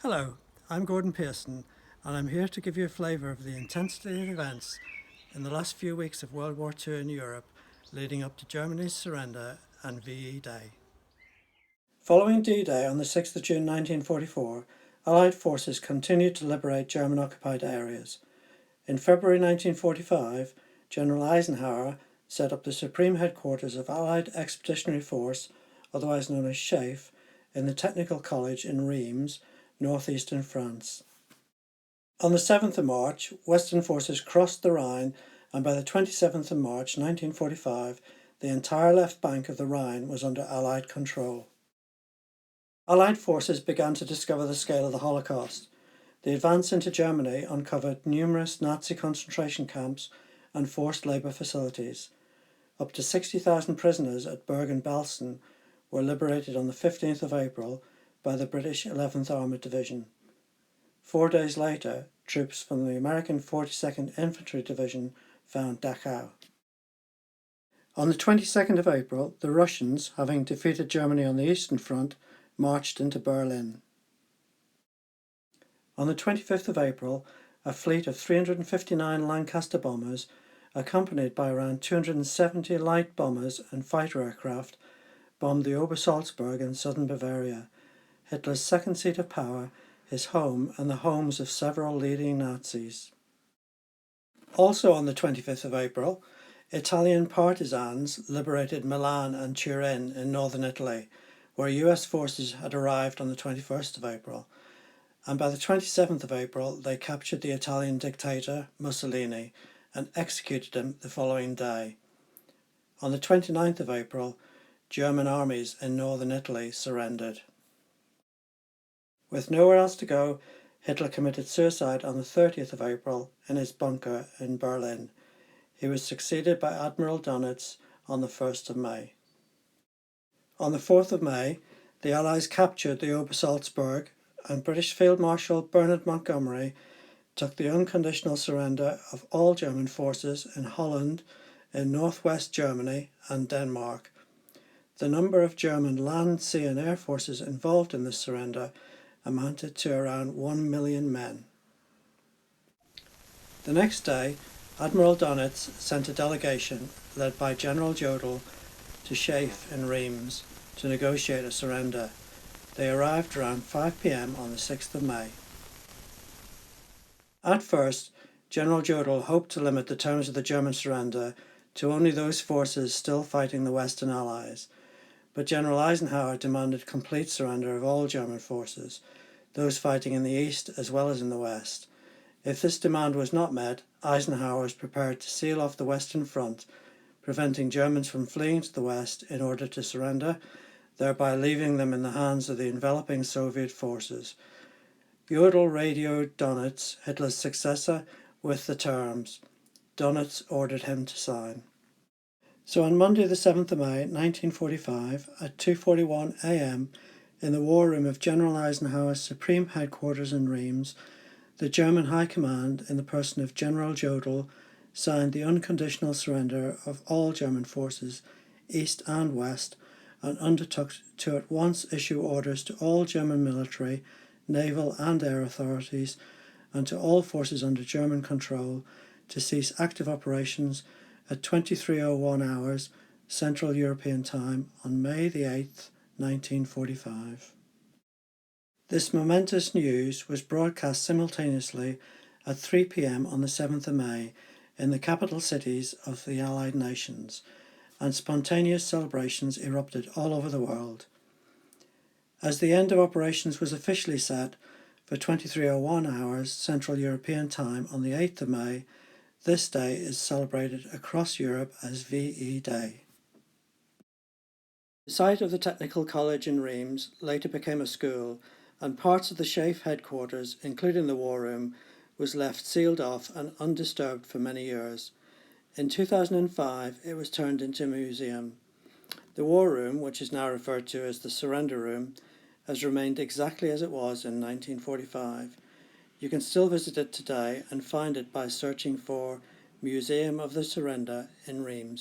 Hello, I'm Gordon Pearson, and I'm here to give you a flavour of the intensity of events in the last few weeks of World War II in Europe, leading up to Germany's surrender and VE Day. Following D-Day on the 6th of June 1944, Allied forces continued to liberate German-occupied areas. In February 1945, General Eisenhower set up the Supreme Headquarters of Allied Expeditionary Force, otherwise known as SHAEF, in the Technical College in Reims, northeastern France. On the 7th of March, Western forces crossed the Rhine, and by the 27th of March 1945, the entire left bank of the Rhine was under Allied control. Allied forces began to discover the scale of the Holocaust. The advance into Germany uncovered numerous Nazi concentration camps and forced labour facilities. Up to 60,000 prisoners at Bergen-Belsen were liberated on the 15th of April by the British 11th Armoured Division. 4 days later, troops from the American 42nd Infantry Division found Dachau. On the 22nd of April, the Russians, having defeated Germany on the Eastern Front, marched into Berlin. On the 25th of April, a fleet of 359 Lancaster bombers, accompanied by around 270 light bombers and fighter aircraft, bombed the Obersalzberg in southern Bavaria, Hitler's second seat of power, his home and the homes of several leading Nazis. Also on the 25th of April, Italian partisans liberated Milan and Turin in northern Italy, where US forces had arrived on the 21st of April, and by the 27th of April they captured the Italian dictator Mussolini and executed him the following day. On the 29th of April, German armies in northern Italy surrendered. With nowhere else to go, Hitler committed suicide on the 30th of April in his bunker in Berlin. He was succeeded by Admiral Dönitz on the 1st of May. On the 4th of May, the Allies captured the Obersalzberg, and British Field Marshal Bernard Montgomery took the unconditional surrender of all German forces in Holland, in northwest Germany and Denmark. The number of German land, sea and air forces involved in this surrender amounted to around 1 million men. The next day, Admiral Dönitz sent a delegation led by General Jodl to SHAEF in Reims to negotiate a surrender. They arrived around 5 p.m. on the 6th of May. At first, General Jodl hoped to limit the terms of the German surrender to only those forces still fighting the Western Allies, but General Eisenhower demanded complete surrender of all German forces, those fighting in the east as well as in the west. If this demand was not met, Eisenhower was prepared to seal off the Western Front, preventing Germans from fleeing to the west in order to surrender, thereby leaving them in the hands of the enveloping Soviet forces. Jodl radioed Dönitz, Hitler's successor, with the terms. Dönitz ordered him to sign. So on Monday the 7th of May 1945 at 2:41 a.m. in the war room of General Eisenhower's Supreme Headquarters in Reims, the German High Command, in the person of General Jodl, signed the unconditional surrender of all German forces, east and west, and undertook to at once issue orders to all German military, naval and air authorities, and to all forces under German control to cease active operations at 23:01 hours Central European Time on May the 8th, 1945. This momentous news was broadcast simultaneously at 3 p.m. on the 7th of May in the capital cities of the Allied nations, and spontaneous celebrations erupted all over the world. As the end of operations was officially set for 23:01 hours Central European Time on the 8th of May, this day is celebrated across Europe as VE Day. The site of the Technical College in Reims later became a school, and parts of the SHAEF headquarters, including the war room, was left sealed off and undisturbed for many years. In 2005, it was turned into a museum. The war room, which is now referred to as the Surrender Room, has remained exactly as it was in 1945. You can still visit it today and find it by searching for Museum of the Surrender in Reims.